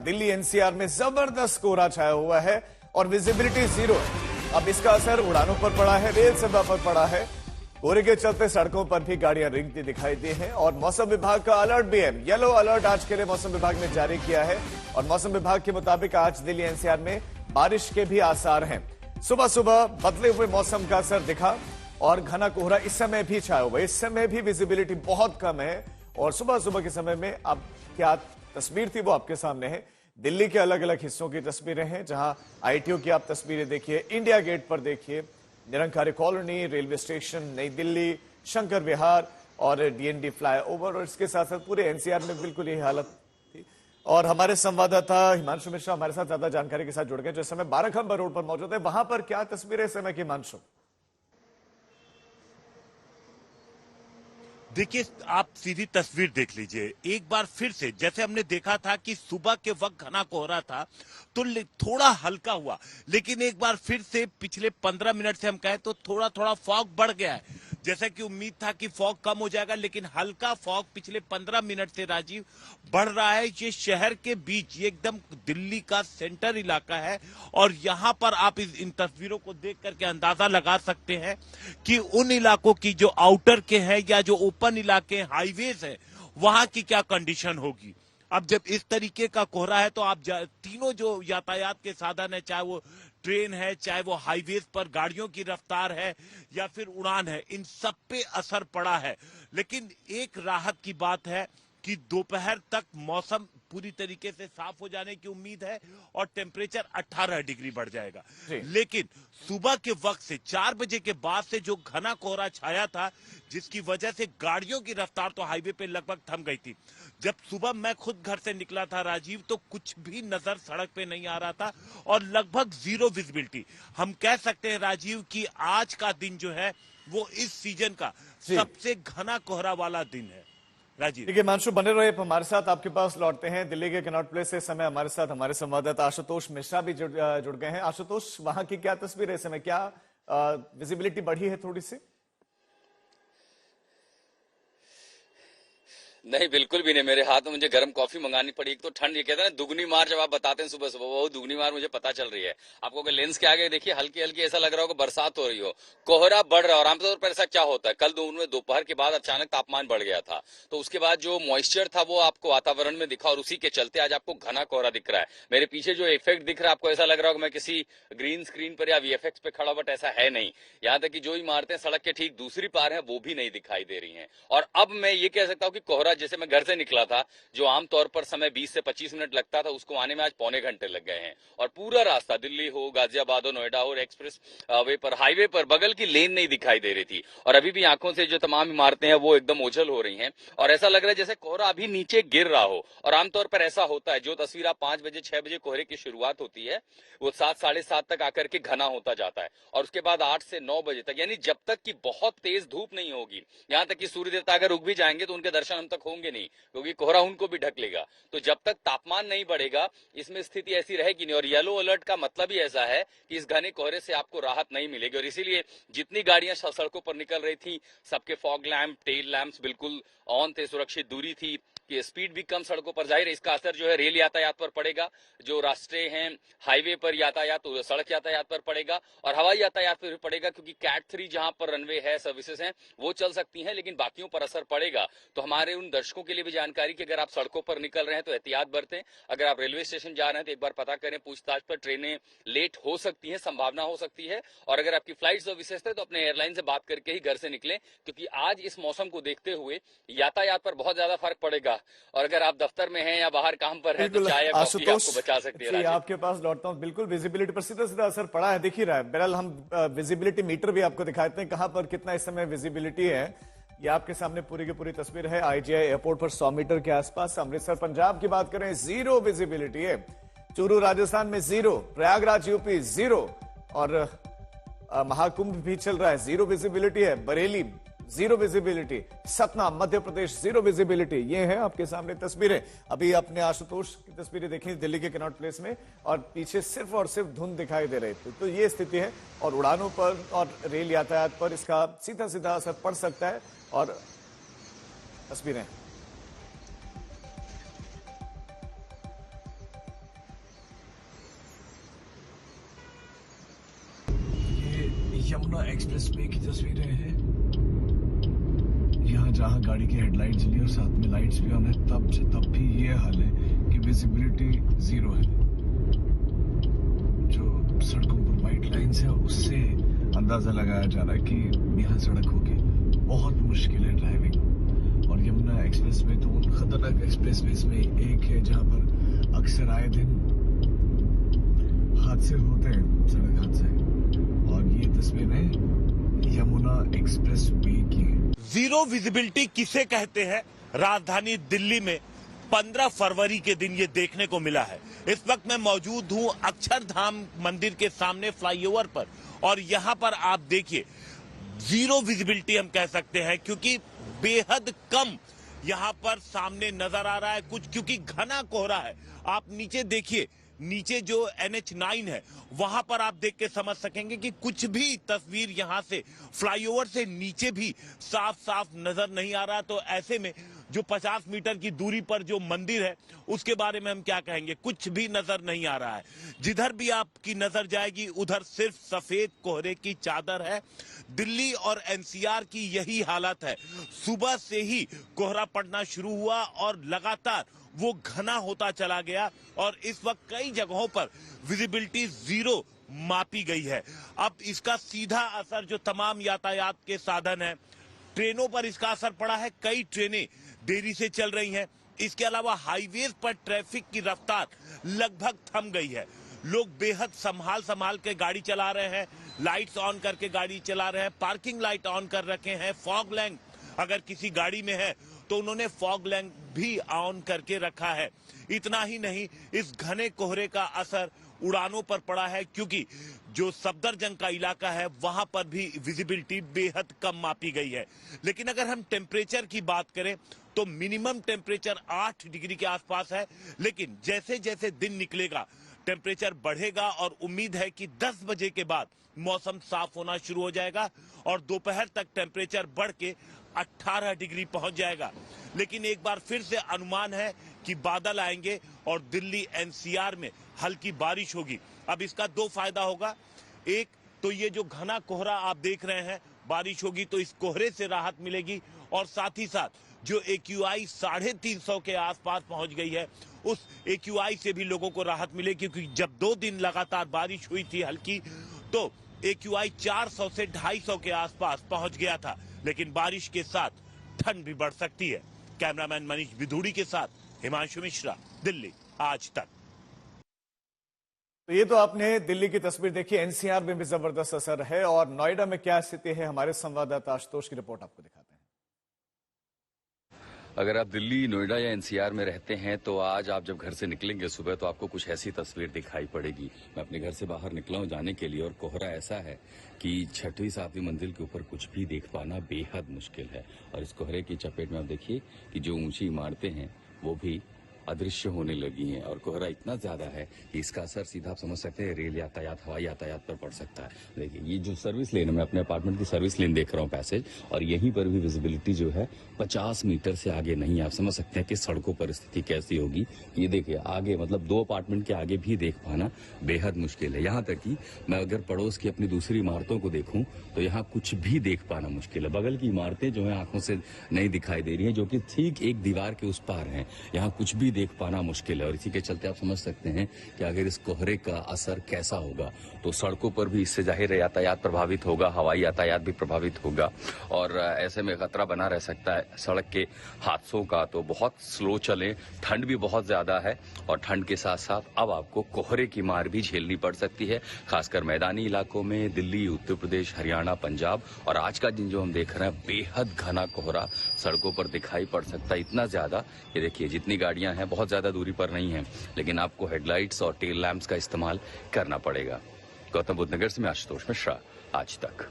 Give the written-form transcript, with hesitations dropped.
Delhi NCR में जबरदस्त कोहरा छाया हुआ है और विजिबिलिटी जीरो है। अब इसका असर उड़ानों पर पड़ा है, रेल सेवा पर पड़ा है। कोहरे के चलते सड़कों पर भी गाड़ियां रेंगती दिखाई दी हैं और मौसम विभाग का अलर्ट भी है। येलो अलर्ट आज के लिए मौसम विभाग ने जारी किया है और मौसम विभाग के मुताबिक आज दिल्ली एनसीआर में बारिश के भी आसार हैं। सुबह सुबह बदले हुए मौसम का असर दिखा और घना कोहरा इस समय भी छाया हुआ है। इस समय भी विजिबिलिटी बहुत कम है और सुबह सुबह के समय में अब क्या तस्वीर थी वो आपके सामने है। दिल्ली के अलग अलग हिस्सों की तस्वीरें हैं, जहां आईटीओ की आप तस्वीरें देखिए, इंडिया गेट पर देखिए, निरंकारी कॉलोनी, रेलवे स्टेशन, नई दिल्ली, शंकर विहार और डीएनडी फ्लाईओवर और इसके साथ साथ पूरे एनसीआर में बिल्कुल यही हालत थी। और हमारे संवाददाता हिमांशु मिश्रा हमारे साथ ज्यादा जानकारी के साथ जुड़ गए, जो इस समय बाराखंबा रोड पर मौजूद है। वहां पर क्या तस्वीरें इस समय की, हिमांशु? देखिए, आप सीधी तस्वीर देख लीजिए एक बार फिर से। जैसे हमने देखा था कि सुबह के वक्त घना कोहरा था तो थोड़ा हल्का हुआ, लेकिन एक बार फिर से पिछले 15 मिनट से हम कहें तो थोड़ा थोड़ा फॉग बढ़ गया है। जैसा कि उम्मीद था कि फॉग कम हो जाएगा, लेकिन हल्का फॉग पिछले 15 मिनट से राजीव बढ़ रहा है। ये शहर के बीच, ये एकदम दिल्ली का सेंटर इलाका है और यहाँ पर आप इन तस्वीरों को देख करके अंदाजा लगा सकते हैं कि उन इलाकों की जो आउटर के हैं या जो ओपन इलाके हाईवेज है, वहां की क्या कंडीशन होगी। अब जब इस तरीके का कोहरा है तो आप तीनों जो यातायात के साधन है, चाहे वो ट्रेन है, चाहे वो हाईवेज पर गाड़ियों की रफ्तार है या फिर उड़ान है, इन सब पे असर पड़ा है। लेकिन एक राहत की बात है कि दोपहर तक मौसम पूरी तरीके से साफ हो जाने की उम्मीद है और टेम्परेचर 18 डिग्री बढ़ जाएगा। लेकिन सुबह के वक्त से 4 बजे के बाद से जो घना कोहरा छाया था, जिसकी वजह से गाड़ियों की रफ्तार तो हाईवे पे लगभग थम गई थी। जब सुबह मैं खुद घर से निकला था राजीव, तो कुछ भी नजर सड़क पे नहीं आ रहा था और लगभग जीरो विजिबिलिटी। हम कह सकते हैं राजीव कि आज का दिन जो है वो इस सीजन का सबसे घना कोहरा वाला दिन है। ठीक है हिमांशु, बने रहे हमारे साथ। आपके पास लौटते हैं दिल्ली के कनॉट प्लेस से। समय हमारे साथ हमारे संवाददाता आशुतोष मिश्रा भी जुड़ गए हैं। आशुतोष, वहां की क्या तस्वीर है इस समय? क्या विजिबिलिटी बढ़ी है थोड़ी सी? नहीं, बिल्कुल भी नहीं। मेरे हाथ में मुझे गर्म कॉफी मंगानी पड़ी। एक तो ठंड, ये कहते हैं ना दुगनी मार, जब आप बताते हैं सुबह सुबह, वो दुगनी मार मुझे पता चल रही है। आपको अगर लेंस के आगे देखिए, हल्की हल्की ऐसा लग रहा हो कि बरसात हो रही हो, कोहरा बढ़ रहा है। और आमतौर पर ऐसा क्या होता है, कल दोपहर के बाद अचानक तापमान बढ़ गया था, तो उसके बाद जो मॉइस्चर था वो आपको वातावरण में दिखा और उसी के चलते आज आपको घना कोहरा दिख रहा है। मेरे पीछे जो इफेक्ट दिख रहा है, आपको ऐसा लग रहा हो कि मैं किसी ग्रीन स्क्रीन पर या वीएफएक्स पे खड़ा, बट ऐसा है नहीं। यहाँ तक कि जो इमारतें सड़क के ठीक दूसरी पार है वो भी नहीं दिखाई दे रही है। और अब मैं ये कह सकता हूँ कि कोहरा, जैसे मैं घर से निकला था, जो आमतौर पर समय 20 से 25 मिनट लगता था, उसको आने में आज पौने घंटे लग गए हैं। और पूरा रास्ता, दिल्ली हो, गाजियाबाद हो, नोएडा हो, एक्सप्रेस वे पर, हाईवे पर बगल की लेन नहीं दिखाई दे रही थी। और अभी भी आंखों से जो तमाम इमारतें हैं वो एकदम ओझल हो रही हैं और ऐसा लग रहा है जैसे कोहरा अभी नीचे गिर रहा हो। और आमतौर पर ऐसा होता है, जो तस्वीर आप 5 बजे 6 बजे कोहरे की शुरुआत होती है, वो 7 साढ़े 7 तक आकर के घना होता जाता है और उसके बाद 8 से 9 बजे तक, यानी जब तक कि बहुत तेज धूप नहीं होगी, यहां तक कि सूर्य देवता अगर उग भी जाएंगे तो उनके दर्शन हम तक होंगे नहीं, क्योंकि कोहरा उनको भी ढक लेगा। तो जब तक तापमान नहीं बढ़ेगा, इसमें स्थिति ऐसी रहेगी नहीं। और येलो अलर्ट का मतलब ही ऐसा है कि इस घने कोहरे से आपको राहत नहीं मिलेगी। और इसीलिए जितनी गाड़ियां सड़कों पर निकल रही थी, सबके फॉग लैंप, टेल लैंप्स बिल्कुल ऑन थे, सुरक्षित दूरी थी, कि स्पीड भी कम सड़कों पर। जाहिर है इसका असर जो है रेल यातायात पर पड़ेगा, जो रास्ते हैं हाईवे पर यातायात, सड़क यातायात पर पड़ेगा और हवाई यातायात पर भी पड़ेगा, क्योंकि कैट 3 जहां पर रनवे है, सर्विसेज हैं, वो चल सकती हैं, लेकिन बाकियों पर असर पड़ेगा। तो हमारे उन दर्शकों के लिए भी जानकारी कि अगर आप सड़कों पर निकल रहे हैं तो एहतियात बरतें। अगर आप रेलवे स्टेशन जा रहे हैं तो एक बार पता करें, पूछताछ पर। ट्रेनें लेट हो सकती हैं, संभावना हो सकती है। और अगर आपकी फ्लाइट सर्विसेज है तो अपने एयरलाइन से बात करके ही घर से निकलें, क्योंकि आज इस मौसम को देखते हुए यातायात पर बहुत ज्यादा फर्क पड़ेगा। और अगर आप दफ्तर में हैं या बाहर काम पर हैं तो चाय या कॉफी आपको बचा सकती है। आपके पास लौटता हूं। बिल्कुल विजिबिलिटी पर सीधा सीधा असर पड़ा है, दिख ही रहा है। बहरहाल हम विजिबिलिटी मीटर भी आपको दिखाते हैं, कहां पर कितना इस समय विजिबिलिटी है। ये आपके सामने पूरी की पूरी तस्वीर है। आईजीआई एयरपोर्ट पर 100 मीटर के आसपास। अमृतसर पंजाब की बात करें, जीरो विजिबिलिटी है। चूरू राजस्थान में जीरो, प्रयागराज यूपी जीरो और महाकुंभ भी चल रहा है, जीरो विजिबिलिटी है। Bareilly zero visibility, Satna Madhya Pradesh zero visibility. ये है आपके सामने तस्वीरें। अभी अपने आशुतोष की तस्वीरें देखें दिल्ली के कनॉट प्लेस में और पीछे सिर्फ और सिर्फ धुंध दिखाई दे रही थी। तो ये स्थिति है और उड़ानों पर और रेल यातायात पर इसका सीधा सीधा असर पड़ सकता है। और तस्वीरें यमुना एक्सप्रेस वे की तस्वीरें हैं। यहाँ जहाँ गाड़ी की हेडलाइट जली और साथ में लाइट्स भी ऑन है, तब भी ये हाल है कि विजिबिलिटी जीरो है। जो सड़कों पर वाइट लाइंस है उससे अंदाजा लगाया जा रहा है कि यहाँ सड़क होगी बहुत मुश्किल है ड्राइविंग। और यमुना एक्सप्रेस वे तो उन खतरनाक एक्सप्रेस वे में एक है जहाँ पर अक्सर आए दिन हादसे होते हैं, सड़क हादसे। और ये तस्वीरें यमुना एक्सप्रेस वे की है। जीरो विजिबिलिटी किसे कहते हैं? राजधानी दिल्ली में 15 फरवरी के दिन ये देखने को मिला है। इस वक्त मैं मौजूद हूं अक्षरधाम मंदिर के सामने फ्लाईओवर पर, और यहां पर आप देखिए जीरो विजिबिलिटी हम कह सकते हैं, क्योंकि बेहद कम यहां पर सामने नजर आ रहा है कुछ, क्योंकि घना कोहरा है। आप नीचे देखिए, नीचे जो NH9 है वहां पर आप देख के समझ सकेंगे कि कुछ भी तस्वीर यहां से फ्लाईओवर से नीचे भी साफ साफ नजर नहीं आ रहा। तो ऐसे में जो 50 मीटर की दूरी पर जो मंदिर है उसके बारे में हम क्या कहेंगे, कुछ भी नजर नहीं आ रहा है। जिधर भी आपकी नजर जाएगी उधर सिर्फ सफेद कोहरे की चादर है। दिल्ली और NCR की यही हालत है। सुबह से ही कोहरा पड़ना शुरू हुआ और लगातार वो घना होता चला गया, और इस वक्त कई जगहों पर विजिबिलिटी जीरो मापी गई है। अब इसका सीधा असर जो तमाम यातायात के साधन है, ट्रेनों पर इसका असर पड़ा है। कई ट्रेनें देरी से चल रही हैं। इसके अलावा हाईवेज पर ट्रैफिक की रफ्तार लगभग थम गई है। लोग बेहद संभाल के गाड़ी चला रहे हैं, लाइट्स ऑन करके गाड़ी चला रहे हैं, पार्किंग लाइट ऑन कर रखे हैं, फॉग लैंप अगर किसी गाड़ी में है तो उन्होंने फॉग लैंप भी ऑन करके रखा है। इतना ही नहीं, इस घने कोहरे का असर उड़ानों पर पड़ा है, क्योंकि जो सफदरजंग का इलाका है वहां पर भी विजिबिलिटी बेहद कम मापी गई है। लेकिन अगर हम टेम्परेचर की बात करें तो मिनिमम टेम्परेचर 8 डिग्री के आसपास है, लेकिन जैसे जैसे दिन निकलेगा टेम्परेचर बढ़ेगा और उम्मीद है कि 10 बजे के बाद मौसम साफ होना शुरू हो जाएगा और दोपहर तक टेम्परेचर बढ़ के 18 डिग्री पहुंच जाएगा। लेकिन एक बार फिर से अनुमान है कि बादल आएंगे और दिल्ली NCR में हल्की बारिश होगी। अब इसका दो फायदा होगा। एक तो ये जो घना कोहरा आप देख रहे हैं, बारिश होगी तो इस कोहरे से राहत मिलेगी, और साथ ही साथ जो AQI 350 के आसपास पहुंच गई है उस AQI से भी लोगों को राहत मिले, क्योंकि जब 2 दिन लगातार बारिश हुई थी हल्की तो AQI 400 से 250 के आसपास पहुंच गया था। लेकिन बारिश के साथ ठंड भी बढ़ सकती है। कैमरामैन मनीष विधूड़ी के साथ हिमांशु मिश्रा, दिल्ली आज तक। तो ये तो आपने दिल्ली की तस्वीर देखी। NCR में भी जबरदस्त असर है, और नोएडा में क्या स्थिति है हमारे संवाददाता आशुतोष की रिपोर्ट आपको दिखाते हैं। अगर आप दिल्ली, नोएडा या NCR में रहते हैं तो आज आप जब घर से निकलेंगे सुबह तो आपको कुछ ऐसी तस्वीर दिखाई पड़ेगी। मैं अपने घर से बाहर निकला हूं जाने के लिए, और कोहरा ऐसा है कि 6वीं 7वीं मंजिल के ऊपर कुछ भी देख पाना बेहद मुश्किल है। और इस कोहरे की चपेट में आप देखिए कि जो ऊंची इमारतें हैं वो भी अदृश्य होने लगी हैं, और कोहरा इतना ज्यादा है कि इसका असर सीधा आप समझ सकते हैं रेल यातायात, हवाई यातायात पर पड़ सकता है। देखिए ये जो सर्विस लेन है, मैं अपने अपार्टमेंट की सर्विस लेन देख रहा हूँ पैसेज, और यहीं पर भी विजिबिलिटी जो है 50 मीटर से आगे नहीं। आप समझ सकते हैं कि सड़कों पर स्थिति कैसी होगी। ये देखिए आगे, मतलब 2 अपार्टमेंट के आगे भी देख पाना बेहद मुश्किल है। यहाँ तक कि मैं अगर पड़ोस की अपनी दूसरी इमारतों को देखूं तो यहाँ कुछ भी देख पाना मुश्किल है। बगल की इमारतें जो है आंखों से नहीं दिखाई दे रही है, जो कि ठीक एक दीवार के उस पार है। यहाँ कुछ भी देख पाना मुश्किल है, और इसी के चलते आप समझ सकते हैं कि अगर इस कोहरे का असर कैसा होगा तो सड़कों पर भी इससे जाहिर यातायात प्रभावित होगा, हवाई यातायात भी प्रभावित होगा, और ऐसे में खतरा बना रह सकता है सड़क के हादसों का। तो बहुत स्लो चलें। ठंड भी बहुत ज्यादा है, और ठंड के साथ साथ अब आपको कोहरे की मार भी झेलनी पड़ सकती है, खासकर मैदानी इलाकों में दिल्ली, उत्तर प्रदेश, हरियाणा, पंजाब। और आज का दिन जो हम देख रहे हैं, बेहद घना कोहरा सड़कों पर दिखाई पड़ सकता है। इतना ज्यादा, ये देखिए जितनी गाड़ियां हैं बहुत ज्यादा दूरी पर नहीं है, लेकिन आपको हेडलाइट्स और टेल लैंप्स का इस्तेमाल करना पड़ेगा। गौतम बुद्ध नगर से मैं आशुतोष मिश्रा, आज तक।